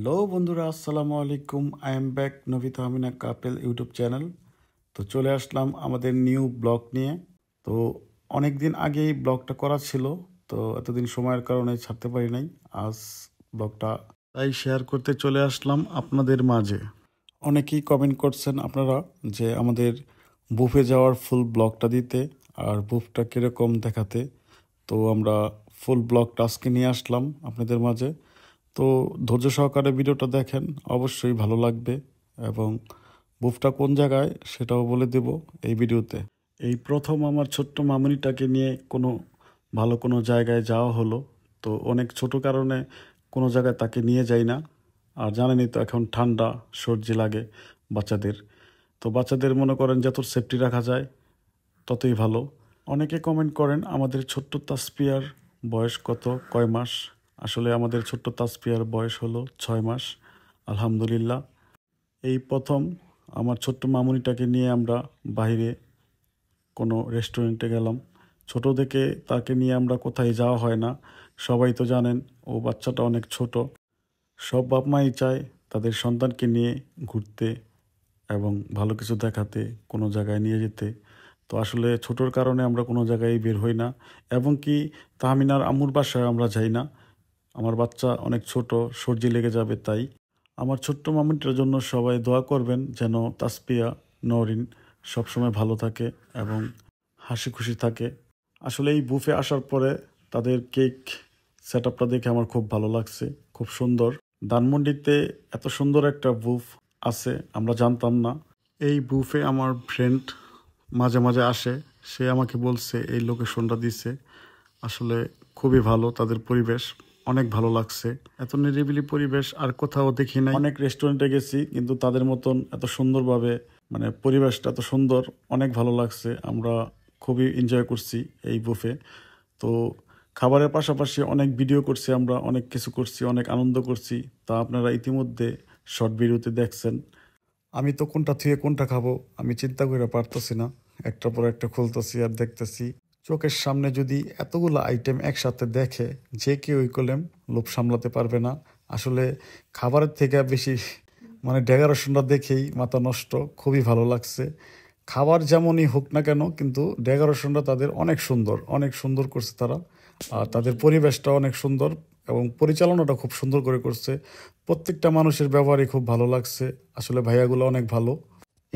Hello বন্ধুরা, আসসালামু আলাইকুম। I am back Nobita Amina couple YouTube channel. তো চলে আসলাম আমাদের নিউ ব্লগ নিয়ে। তো অনেক দিন আগেই ব্লগটা করা ছিল, তো এতদিন সময়ের কারণে ছাড়তে পারি নাই। আজ ব্লগটা তাই শেয়ার করতে চলে আসলাম আপনাদের মাঝে। অনেকেই কমেন্ট করছেন আপনারা যে আমাদের বুফে যাওয়ার ফুল ব্লগটা দিতে আর বুফটা কীরকম দেখাতে। তো আমরা ফুল ব্লগটা আজকে নিয়ে আসলাম আপনাদের মাঝে। তো ধৈর্য সহকারে ভিডিওটা দেখেন, অবশ্যই ভালো লাগবে এবং বুফটা কোন জায়গায় সেটাও বলে দেব এই ভিডিওতে। এই প্রথম আমার ছোট্ট মামুনিটাকে নিয়ে কোনো জায়গায় যাওয়া হলো। তো অনেক ছোট কারণে কোনো জায়গায় তাকে নিয়ে যাই না। আর জানেনই তো এখন ঠান্ডা সর্দি লাগে বাচ্চাদের। তো বাচ্চাদের মনে করেন যত সেফটি রাখা যায় ততই ভালো। অনেকে কমেন্ট করেন আমাদের ছোট্ট তাসপিয়ার বয়স কয় মাস। আসলে আমাদের ছোট্ট তাসপিয়ার বয়স হলো 6 মাস। আলহামদুলিল্লাহ, এই প্রথম আমার ছোট্ট মামুনিটাকে নিয়ে আমরা বাইরে কোনো রেস্টুরেন্টে গেলাম। ছোট থেকে তাকে নিয়ে আমরা কোথায় যাওয়া হয় না। সবাই তো জানেন ও বাচ্চাটা অনেক ছোট। সব বাপ মাই চায় তাদের সন্তানকে নিয়ে ঘুরতে এবং ভালো কিছু দেখাতে, কোনো জায়গায় নিয়ে যেতে। তো আসলে ছোটোর কারণে আমরা কোনো জায়গায় বের হই না, এবং কি তাহমিনার আম্মুর বাসায় আমরা যাই না। আমার বাচ্চা অনেক ছোট, সর্দি লেগে যাবে তাই। আমার ছোট্ট মামুনিটার জন্য সবাই দোয়া করবেন যেন তাসপিয়া নরিন সবসময় ভালো থাকে এবং হাসি খুশি থাকে। আসলে এই বুফে আসার পরে তাদের কেক সেট আপটা দেখে আমার খুব ভালো লাগছে, খুব সুন্দর। ধানমন্ডিতে এত সুন্দর একটা বুফ আছে আমরা জানতাম না। এই বুফে আমার ফ্রেন্ড মাঝে মাঝে আসে, সে আমাকে বলছে এই লোকেশনটা দিছে। আসলে খুবই ভালো, তাদের পরিবেশ অনেক ভালো লাগছে। এত নিরিবিলি পরিবেশ আর কোথাও দেখি নাই। অনেক রেস্টুরেন্টে গেছি কিন্তু তাদের মতন এত সুন্দরভাবে, মানে পরিবেশটা এত সুন্দর, অনেক ভালো লাগছে। আমরা খুবই এনজয় করছি এই বুফে। তো খাবারের পাশাপাশি অনেক ভিডিও করছি, আমরা অনেক কিছু করছি, অনেক আনন্দ করছি। তা আপনারা ইতিমধ্যে শর্ট ভিডিওতে দেখছেন। আমি তো কোনটা থেকে কোনটা খাবো আমি চিন্তা করে পারতেছি না, একটার পর একটা খুলতেছি আর দেখতেছি। চোখের সামনে যদি এতগুলো আইটেম একসাথে দেখে যে কেউ কলম লোভ সামলাতে পারবে না। আসলে খাবারের থেকে বেশি মানে ডেকোরেশনটা দেখেই মাথা নষ্ট, খুবই ভালো লাগছে। খাবার যেমনই হোক না কেন, কিন্তু ডেকোরেশনটা তাদের অনেক সুন্দর করছে তারা। আর তাদের পরিবেশটা অনেক সুন্দর এবং পরিচালনাটা খুব সুন্দর করে করছে। প্রত্যেকটা মানুষের ব্যবহারই খুব ভালো লাগছে। আসলে ভাইয়াগুলো অনেক ভালো।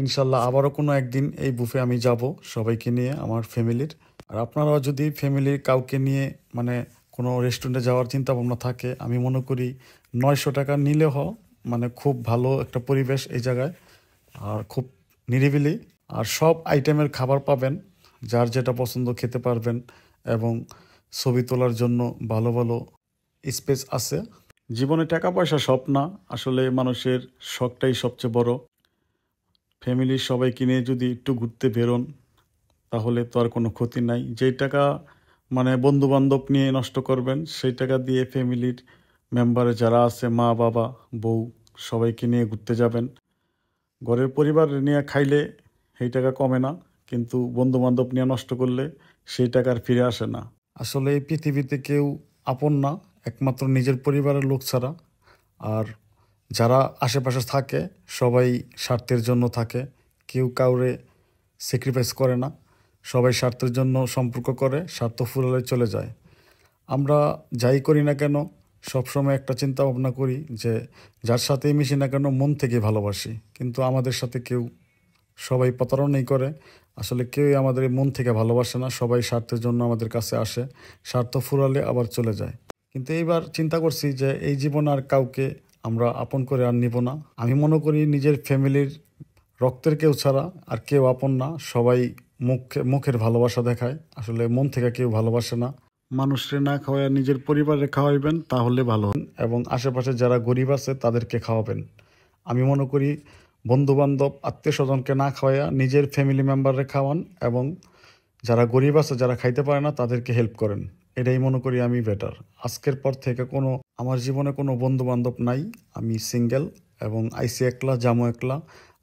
ইনশাল্লাহ আবারও কোনো একদিন এই বুফে আমি যাব সবাইকে নিয়ে, আমার ফ্যামিলির। আর আপনারাও যদি ফ্যামিলির কাউকে নিয়ে মানে কোনো রেস্টুরেন্টে যাওয়ার চিন্তা ভাবনা থাকে, আমি মনে করি 900 টাকা নিলেও মানে খুব ভালো একটা পরিবেশ এই জায়গায়। আর খুব নিরিবিলি, আর সব আইটেমের খাবার পাবেন, যার যেটা পছন্দ খেতে পারবেন। এবং ছবি তোলার জন্য ভালো ভালো স্পেস আছে। জীবনে টাকা পয়সা সব না, আসলে মানুষের শখটাই সবচেয়ে বড়। ফ্যামিলির সবাইকে নিয়ে যদি একটু ঘুরতে বেরোন তাহলে তো আর কোনো ক্ষতি নাই। যেই টাকা মানে বন্ধু বান্ধব নিয়ে নষ্ট করবেন, সেই টাকা দিয়ে ফ্যামিলির মেম্বারে যারা আছে, মা বাবা বউ, সবাইকে নিয়ে ঘুরতে যাবেন। ঘরের পরিবার নিয়ে খাইলে সেই টাকা কমে না, কিন্তু বন্ধু বান্ধব নিয়ে নষ্ট করলে সেই টাকা আর ফিরে আসে না। আসলে এই পৃথিবীতে কেউ আপন না, একমাত্র নিজের পরিবারের লোক ছাড়া। আর যারা আশেপাশে থাকে সবাই স্বার্থের জন্য থাকে, কেউ কাউরে স্যাক্রিফাইস করে না। সবাই স্বার্থের জন্য সম্পর্ক করে, স্বার্থ ফুরালে চলে যায়। আমরা যাই করি না কেন সবসময় একটা চিন্তা ভাবনা করি যে যার সাথেই মিশি না কেন মন থেকে ভালোবাসি, কিন্তু আমাদের সাথে সবাই প্রতারণাই করে। আসলে কেউই আমাদের মন থেকে ভালোবাসে না, সবাই স্বার্থের জন্য আমাদের কাছে আসে, স্বার্থ ফুরালে আবার চলে যায়। কিন্তু এইবার চিন্তা করছি যে এই জীবন আর কাউকে আমরা আপন করে আর নিব না। আমি মনে করি নিজের ফ্যামিলির রক্তের কেউ ছাড়া আর কেউ আপন না। সবাই মুখের ভালোবাসা দেখায়, আসলে মন থেকে কেউ ভালোবাসে না। মানুষরে না খাওয়ায় নিজের পরিবারে খাওয়াইবেন তাহলে ভালো, এবং আশেপাশে যারা গরিব আছে তাদেরকে খাওয়াবেন। আমি মনে করি বন্ধু বান্ধব আত্মীয় স্বজনকে না খাওয়াইয়া নিজের ফ্যামিলি মেম্বাররে খাওয়ান, এবং যারা গরিব আছে, যারা খাইতে পারে না, তাদেরকে হেল্প করেন। এটাই মনে করি আমি বেটার। আজকের পর থেকে আমার জীবনে কোনো বন্ধু বান্ধব নাই, আমি সিঙ্গেল এবং আইসি একলা, জামু একলা।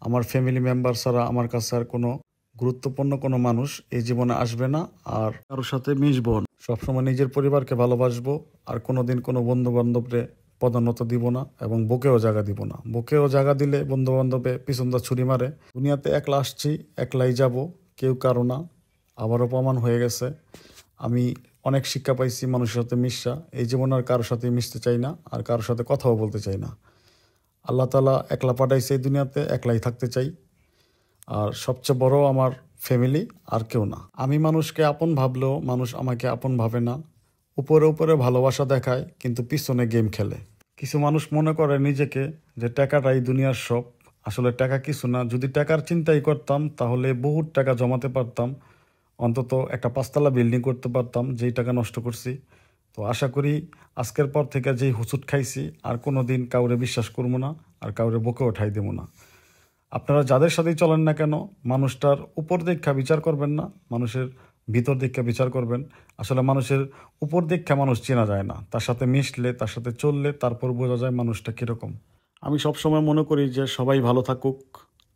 আমার ফ্যামিলি মেম্বার ছাড়া আমার কাছে আর কোনো গুরুত্বপূর্ণ কোনো মানুষ এই জীবনে আসবে না, আর কারোর সাথে মিশবো না। সবসময় নিজের পরিবারকে ভালোবাসবো, আর কোনোদিন কোনো বন্ধু বান্ধবরে প্রাধান্যতা দিব না এবং বুকেও জায়গা দিব না। বুকেও জায়গা দিলে বন্ধু বান্ধবে পিছনটা ছুরি মারে। দুনিয়াতে একলা আসছি, একলাই যাব, কেউ কারো না। আবারও প্রমাণ হয়ে গেছে। আমি অনেক শিক্ষা পাইছি মানুষের সাথে মিশা। এই জীবন আর কারোর সাথে মিশতে চাই না, আর কারোর সাথে কথাও বলতে চাই না। আল্লাহ তাআলা একলা পাঠাইছে এই দুনিয়াতে, একলাই থাকতে চাই। আর সবচেয়ে বড় আমার ফ্যামিলি, আর কেউ না। আমি মানুষকে আপন ভাবলেও মানুষ আমাকে আপন ভাবে না। উপরে উপরে ভালোবাসা দেখায়, কিন্তু পিছনে গেম খেলে। কিছু মানুষ মনে করে নিজেকে যে টাকাটাই দুনিয়ার সব। আসলে টাকা কিছু না। যদি টাকার চিন্তাই করতাম তাহলে বহুত টাকা জমাতে পারতাম, অন্তত একটা 5 তলা বিল্ডিং করতে পারতাম, যেই টাকা নষ্ট করছি। তো আশা করি আজকের পর থেকে যেই হুচুট খাইছি আর কোনো দিন কাউরে বিশ্বাস করবো না, আর কাউরে বুকে ওঠাই দেবো না। আপনারা যাদের সাথেই চলেন না কেন, মানুষটার উপর দীক্ষা বিচার করবেন না, মানুষের ভিতর দীক্ষা বিচার করবেন। আসলে মানুষের উপর দীক্ষা মানুষ চেনা যায় না, তার সাথে মিশলে, তার সাথে চললে তারপর বোঝা যায় মানুষটা কীরকম। আমি সবসময় মনে করি যে সবাই ভালো থাকুক,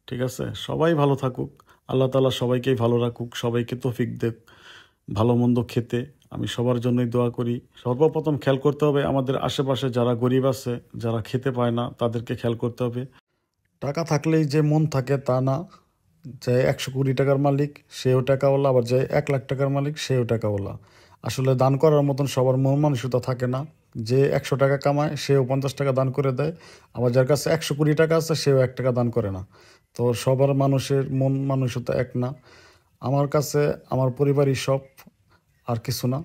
ঠিক আছে? সবাই ভালো থাকুক। আল্লাহ তাআলা সবাইকেই ভালো রাখুক, সবাইকে তৌফিক দেক ভালো মন্দ খেতে। আমি সবার জন্যই দোয়া করি। সর্বপ্রথম খেয়াল করতে হবে আমাদের আশেপাশে যারা গরিব আছে, যারা খেতে পায় না, তাদেরকে খেয়াল করতে হবে। টাকা থাকলেই যে মন থাকে তা না। যে 100 কোটি টাকার মালিক সেও টাকাওয়ালা, আবার যে 1 লাখ টাকার মালিক সেও টাকাওয়ালা। আসলে দান করার মতন সবার মন মানসিকতা থাকে না। যে 100 টাকা কামায় সেও 50 টাকা দান করে দেয়, আবার যার কাছে 100 কোটি টাকা আছে সেও 1 টাকা দান করে না। তো সবার মানুষের মন মানসিকতা এক না। আমার কাছে আমার পরিবারই সব, আর কিছু না।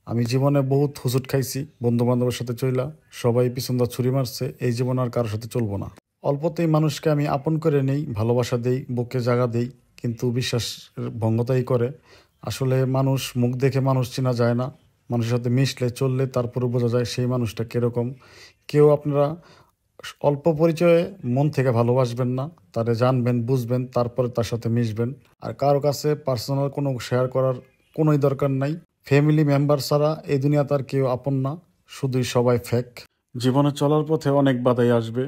আমি জীবনে বহুত হুচুট খাইছি বন্ধু বান্ধবের সাথে চইলা, সবাই পিছন দা ছুরি মারছে। এই জীবন আর কারোর সাথে চলবো না। অল্পতেই মানুষকে আমি আপন করে নেই, ভালোবাসা দেই, বুকে জায়গা দেই, কিন্তু বিশ্বাস ভঙ্গতাই করে। আসলে মানুষ মুখ দেখে মানুষ চেনা যায় না, মানুষের সাথে মিশলে চললে তারপরে বোঝা যায় সেই মানুষটা কীরকম। কেউ আপনারা অল্প পরিচয়ে মন থেকে ভালোবাসবেন না, তারে জানবেন, বুঝবেন, তারপরে তার সাথে মিশবেন। আর কারো কাছে পার্সোনাল কোনো শেয়ার করার কোনোই দরকার নাই। ফ্যামিলি মেম্বার ছাড়া এই দুনিয়া তার কেউ আপন না, শুধুই সবাই ফেক। জীবনে চলার পথে অনেক বাধাই আসবে,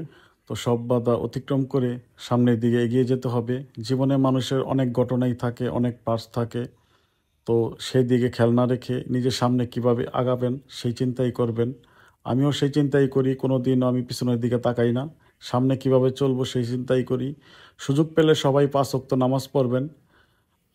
তো সব বাধা অতিক্রম করে সামনের দিকে এগিয়ে যেতে হবে। জীবনে মানুষের অনেক ঘটনাই থাকে, অনেক পার্টস থাকে। তো সেই দিকে খেয়াল না রেখে নিজের সামনে কিভাবে আগাবেন সেই চিন্তাই করবেন। আমিও সেই চিন্তাই করি, কোনো দিনও আমি পিছনের দিকে তাকাই না। সামনে কিভাবে চলবো সেই চিন্তাই করি। সুযোগ পেলে সবাই 5 ওয়াক্ত নামাজ পড়বেন।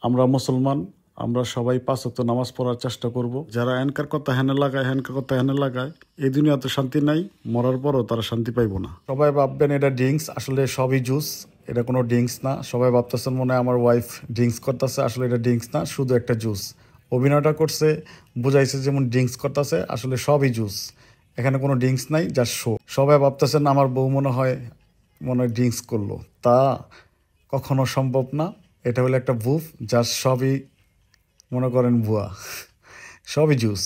আমরা মুসলমান, আমরা সবাই 5 ওয়াক্ত নামাজ পড়ার চেষ্টা করব। যারা হ্যানকার কথা হ্যানে লাগায়, হ্যানকার কথা হ্যানে লাগায়, এই দুনিয়াতে শান্তি নাই, মরার পরও তারা শান্তি পাইব না। সবাই ভাববেন এটা ড্রিঙ্কস, আসলে সবই জুস। এটা কোনো ড্রিঙ্কস না। সবাই ভাবতেছেন মনে হয় আমার ওয়াইফ ড্রিঙ্কস করতেছে, আসলে এটা ড্রিঙ্কস না, শুধু একটা জুস। অভিনয়টা করছে, বুঝাইছে যেমন ড্রিঙ্কস করতেছে, আসলে সবই জুস। এখানে কোনো ড্রিঙ্কস নাই, যা শো। সবাই ভাবতেছেন আমার বউ মনে হয় ড্রিঙ্কস করলো, তা কখনো সম্ভব না। এটা হলো একটা বুফ, যার সবই মনে করেন ভুয়া, সবই জুস।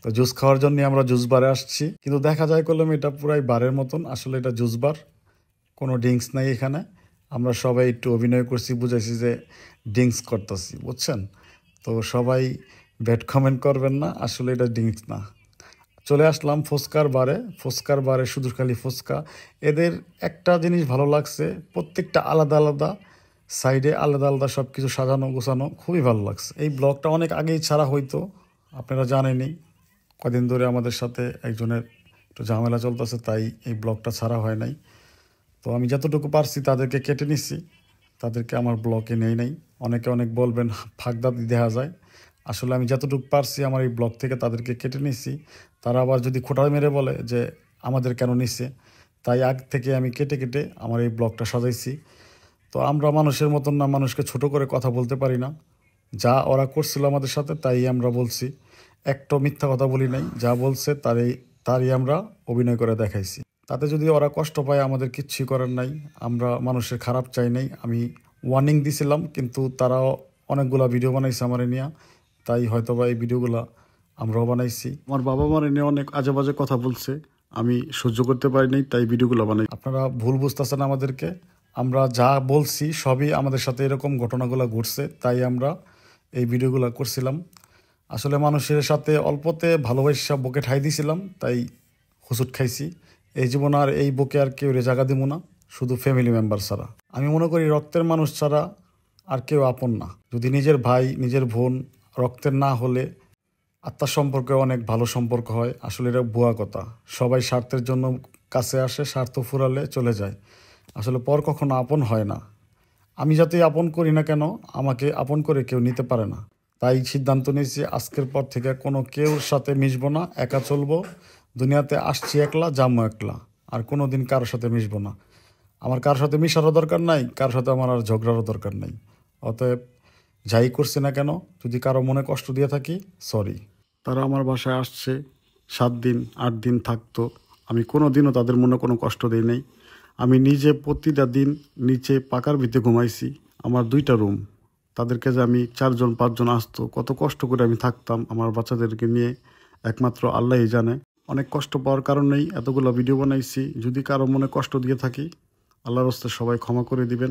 তো জুস খাওয়ার জন্য আমরা জুস বারে আসছি, কিন্তু দেখা যায় করলাম এটা পুরাই বারের মতন, আসলে এটা জুস বার, কোনো ড্রিঙ্কস নাই এখানে। আমরা সবাই একটু অভিনয় করছি, বুঝাইছি যে ড্রিঙ্কস করতেছি, বুঝছেন? তো সবাই ব্যাড কমেন্ট করবেন না, আসলে এটা ড্রিঙ্কস না। চলে আসলাম ফুচকার বারে। ফুচকার বারে শুধু খালি ফুচকা। এদের একটা জিনিস ভালো লাগছে, প্রত্যেকটা আলাদা আলাদা সাইডে আলাদা আলাদা সব কিছু সাজানো গোছানো, খুবই ভালো লাগছে। এই ব্লগটা অনেক আগেই ছাড়া হইতো, আপনারা জানেনই। কদিন ধরে আমাদের সাথে একজনের একটু ঝামেলা চলতেছে, তাই এই ব্লগটা ছাড়া হয় নাই। তো আমি যতটুকু পারছি তাদেরকে কেটে নিচ্ছি, তাদেরকে আমার ব্লগে নেই নাই। অনেকে অনেক বলবেন ফাঁকদাদি দেখা যায়, আসলে আমি যতটুকু পারছি আমার এই ব্লগ থেকে তাদেরকে কেটে নিচ্ছি। তারা আবার যদি খোঁটা মেরে বলে যে আমাদের কেন নিচ্ছে, তাই আগ থেকে আমি কেটে কেটে আমার এই ব্লগটা সাজাইছি। তো আমরা মানুষের মতন না, মানুষকে ছোট করে কথা বলতে পারি না। যা ওরা করছিল আমাদের সাথে তাই আমরা বলছি, একটা মিথ্যা কথা বলি নাই। যা বলছে তারই আমরা অভিনয় করে দেখাইছি। তাতে যদি ওরা কষ্ট পায় আমাদের কিচ্ছুই করার নাই, আমরা মানুষের খারাপ চাই নাই। আমি ওয়ার্নিং দিছিলাম, কিন্তু তারাও অনেকগুলা ভিডিও বানাইছে আমার নিয়ে, তাই হয়তোবা এই ভিডিওগুলা আমরাও বানাইছি। আমার বাবা মার নিয়ে অনেক আজে বাজে কথা বলছে, আমি সহ্য করতে পারি নাই, তাই ভিডিওগুলো বানাই। আপনারা ভুল বুঝতেছেন আমাদেরকে। আমরা যা বলছি সবই আমাদের সাথে এরকম ঘটনাগুলো ঘটছে, তাই আমরা এই ভিডিওগুলো করছিলাম। আসলে মানুষের সাথে অল্পতে ভালোবাসা বুকে ঠাই দিছিলাম, তাই হুচুট খাইছি। এই জীবন আর এই বুকে আর কেউ জায়গা দিব না, শুধু ফ্যামিলি মেম্বার ছাড়া। আমি মনে করি রক্তের মানুষ ছাড়া আর কেউ আপন না। যদি নিজের ভাই, নিজের বোন রক্তের না হলে আত্মার সম্পর্কে অনেক ভালো সম্পর্ক হয়, আসলে এটা ভুয়া কথা। সবাই স্বার্থের জন্য কাছে আসে, স্বার্থ ফুরালে চলে যায়। আসলে পর কখনো আপন হয় না। আমি যতই আপন করি না কেন, আমাকে আপন করে কেউ নিতে পারে না। তাই সিদ্ধান্ত নিয়েছি আজকের পর থেকে কোনো কেউর সাথে মিশবো না, একা চলবো। দুনিয়াতে আসছি একলা, যাবো একলা, আর কোনো দিন কারোর সাথে মিশবো না। আমার কারোর সাথে মিশারও দরকার নাই, কারোর সাথে আমার আর ঝগড়ারও দরকার নাই। অতএব যাই করছি না কেন, যদি কারো মনে কষ্ট দিয়ে থাকি, সরি। তারা আমার বাসায় আসছে, 7 দিন 8 দিন থাকতো, আমি কোনো দিনও তাদের মনে কোনো কষ্ট দিই নাই। আমি নিজে প্রতিটা দিন নিচে পাকার ভিতরে ঘুমাইছি। আমার 2টা রুম, তাদেরকে যে আমি 4 জন 5 জন আসতো, কত কষ্ট করে আমি থাকতাম আমার বাচ্চাদেরকে নিয়ে, একমাত্র আল্লাহই জানে। অনেক কষ্ট পাওয়ার কারণেই এতগুলো ভিডিও বানাইছি। যদি কারো মনে কষ্ট দিয়ে থাকি, আল্লাহর রাস্তায় সবাই ক্ষমা করে দিবেন।